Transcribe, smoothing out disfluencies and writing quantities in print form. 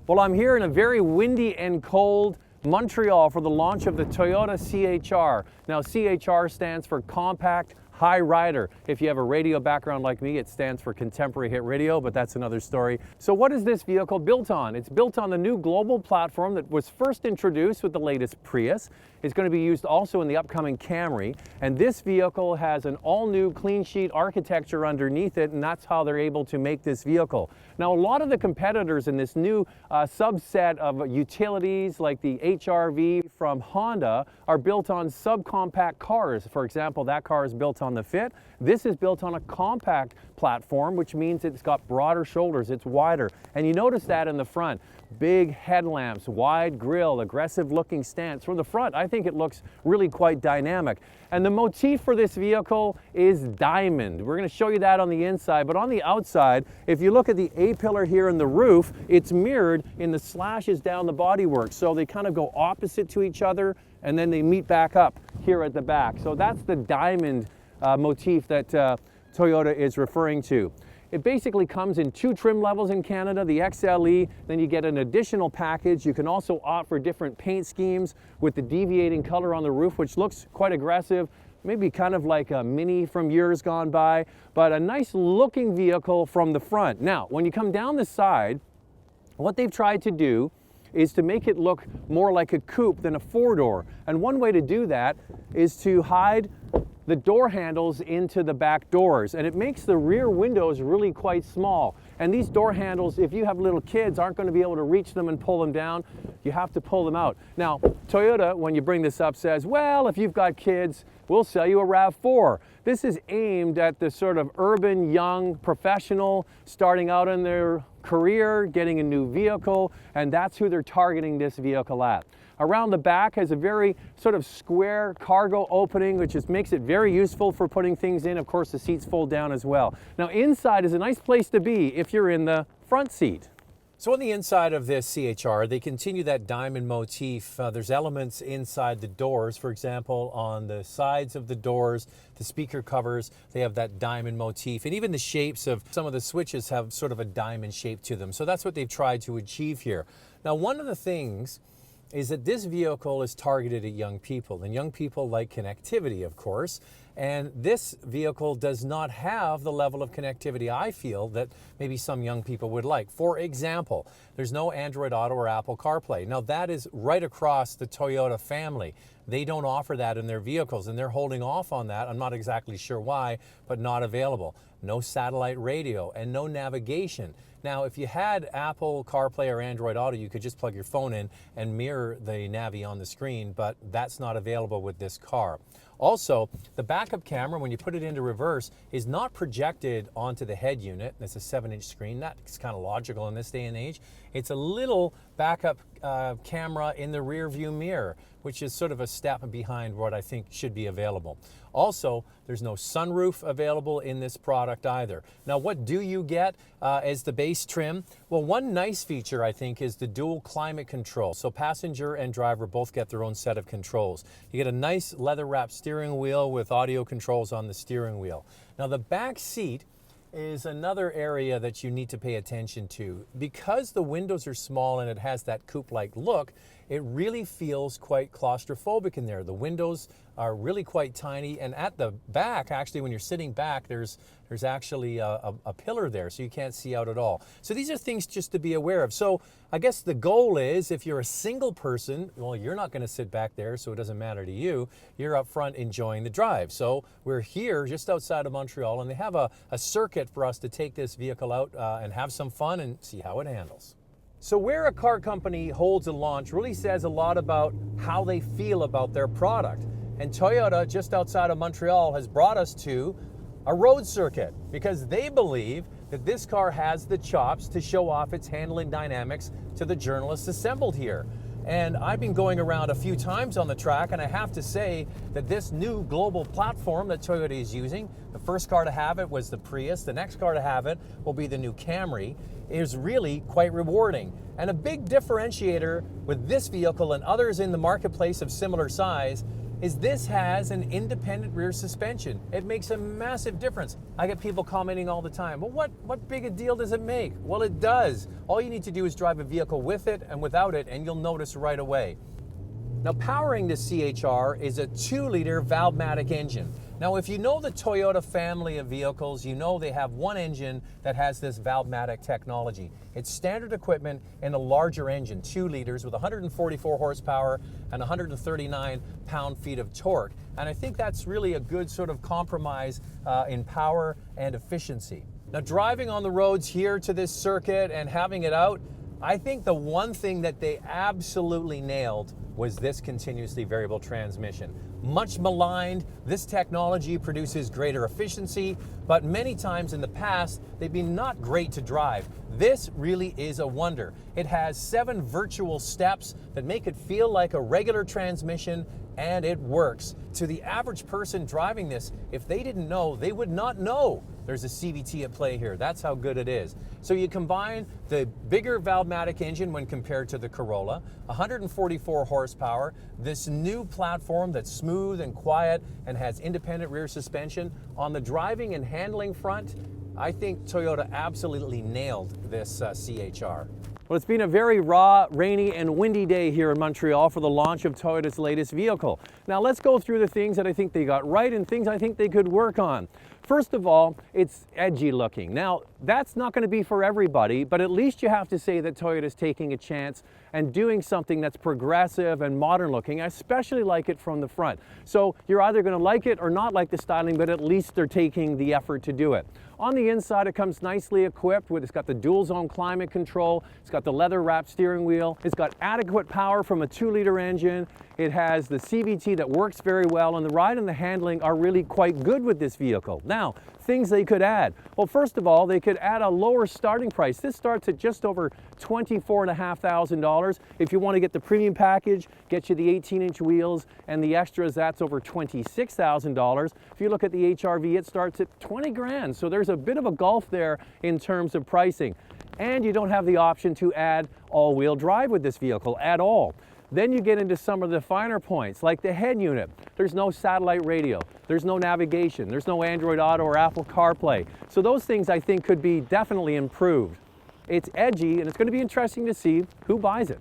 Well, I'm here in a very windy and cold Montreal for the launch of the Toyota CHR. Now, CHR stands for Compact High Rider. If you have a radio background like me, it stands for Contemporary Hit Radio, but that's another story. So what is this vehicle built on? It's built on the new global platform that was first introduced with the latest Prius. It's going to be used also in the upcoming Camry. And this vehicle has an all-new clean sheet architecture underneath it, and that's how they're able to make this vehicle. Now, a lot of the competitors in this new subset of utilities, like the HR-V from Honda, are built on subcompact cars. For example, that car is built on the Fit. This is built on a compact platform, which means it's got broader shoulders, it's wider. And you notice that in the front. Big headlamps, wide grille, aggressive looking stance. From the front, I think it looks really quite dynamic. And the motif for this vehicle is diamond. We're going to show you that on the inside, but on the outside, if you look at the A-pillar here in the roof, it's mirrored in the slashes down the bodywork. So they kind of go opposite to each other, and then they meet back up here at the back. So that's the diamond motif that Toyota is referring to. It basically comes in two trim levels in Canada, the XLE, then you get an additional package. You can also opt for different paint schemes with the deviating color on the roof, which looks quite aggressive, maybe kind of like a Mini from years gone by, but a nice looking vehicle from the front. Now, when you come down the side, what they've tried to do is to make it look more like a coupe than a four-door. And one way to do that is to hide the door handles into the back doors, and it makes the rear windows really quite small. And these door handles, if you have little kids, aren't going to be able to reach them and pull them down. You have to pull them out. Now, Toyota, when you bring this up, says, well, if you've got kids, we'll sell you a RAV4. This is aimed at the sort of urban, young professional starting out in their career, getting a new vehicle, and that's who they're targeting this vehicle at. Around the back has a very sort of square cargo opening, which just makes it very useful for putting things in. Of course, the seats fold down as well. Now, inside is a nice place to be if you're in the front seat. So on the inside of this CHR, they continue that diamond motif. There's elements inside the doors. For example, on the sides of the doors, the speaker covers, they have that diamond motif. And even the shapes of some of the switches have sort of a diamond shape to them. So that's what they've tried to achieve here. Now, one of the things is that this vehicle is targeted at young people, and young people like connectivity, of course, and this vehicle does not have the level of connectivity I feel that maybe some young people would like. For example, there's no Android Auto or Apple CarPlay. Now, that is right across the Toyota family. They don't offer that in their vehicles, and they're holding off on that. I'm not exactly sure why, but not available. No satellite radio and no navigation. Now, if you had Apple CarPlay or Android Auto, you could just plug your phone in and mirror the Navi on the screen, but that's not available with this car. Also, the backup camera, when you put it into reverse, is not projected onto the head unit. It's a 7-inch screen. That's kind of logical in this day and age. It's a little backup camera in the rear view mirror, which is sort of a step behind what I think should be available. Also, there's no sunroof available in this product either. Now, what do you get as the base trim? Well, one nice feature, I think, is the dual climate control. So passenger and driver both get their own set of controls. You get a nice leather-wrapped steering wheel with audio controls on the steering wheel. Now, the back seat is another area that you need to pay attention to. Because the windows are small and it has that coupe-like look, it really feels quite claustrophobic in there. The windows are really quite tiny, and at the back, actually, when you're sitting back, there's actually a pillar there, so you can't see out at all. So these are things just to be aware of. So I guess the goal is, if you're a single person, well, you're not going to sit back there, so it doesn't matter to you. You're up front enjoying the drive. So we're here just outside of Montreal, and they have a circuit for us to take this vehicle out and have some fun and see how it handles. So where a car company holds a launch really says a lot about how they feel about their product. And Toyota, just outside of Montreal, has brought us to a road circuit because they believe that this car has the chops to show off its handling dynamics to the journalists assembled here. And I've been going around a few times on the track, and I have to say that this new global platform that Toyota is using, the first car to have it was the Prius, the next car to have it will be the new Camry, is really quite rewarding. And a big differentiator with this vehicle and others in the marketplace of similar size is this has an independent rear suspension. It makes a massive difference. I get people commenting all the time, well, what big a deal does it make? Well, it does. All you need to do is drive a vehicle with it and without it, and you'll notice right away. Now, powering this CHR is a 2-liter Valvematic engine. Now, if you know the Toyota family of vehicles, you know they have one engine that has this Valvematic technology. It's standard equipment in a larger engine, 2 liters with 144 horsepower and 139 pound-feet of torque. And I think that's really a good sort of compromise in power and efficiency. Now, driving on the roads here to this circuit and having it out, I think the one thing that they absolutely nailed was this continuously variable transmission. Much maligned, this technology produces greater efficiency, but many times in the past, they've been not great to drive. This really is a wonder. It has 7 virtual steps that make it feel like a regular transmission, and it works. To the average person driving this, if they didn't know, they would not know there's a CVT at play here. That's how good it is. So you combine the bigger Valvematic engine when compared to the Corolla, 144 horsepower, this new platform that's smooth and quiet and has independent rear suspension. On the driving and handling front, I think Toyota absolutely nailed this CHR. Well, it's been a very raw, rainy, and windy day here in Montreal for the launch of Toyota's latest vehicle. Now let's go through the things that I think they got right and things I think they could work on. First of all, it's edgy looking. Now, that's not going to be for everybody, but at least you have to say that Toyota's taking a chance and doing something that's progressive and modern looking. I especially like it from the front. So you're either going to like it or not like the styling, but at least they're taking the effort to do it. On the inside, it comes nicely equipped with, it's got the dual zone climate control, it's got the leather wrapped steering wheel, it's got adequate power from a 2-liter engine, it has the CVT that works very well, and the ride and the handling are really quite good with this vehicle. Now, things they could add. Well, first of all, they could add a lower starting price. This starts at just over $24,500. If you want to get the premium package, get you the 18-inch wheels and the extras, that's over $26,000. If you look at the HRV, it starts at 20 grand. So there's a bit of a gulf there in terms of pricing. And you don't have the option to add all-wheel drive with this vehicle at all. Then you get into some of the finer points, like the head unit. There's no satellite radio, there's no navigation, there's no Android Auto or Apple CarPlay. So those things I think could be definitely improved. It's edgy, and it's going to be interesting to see who buys it.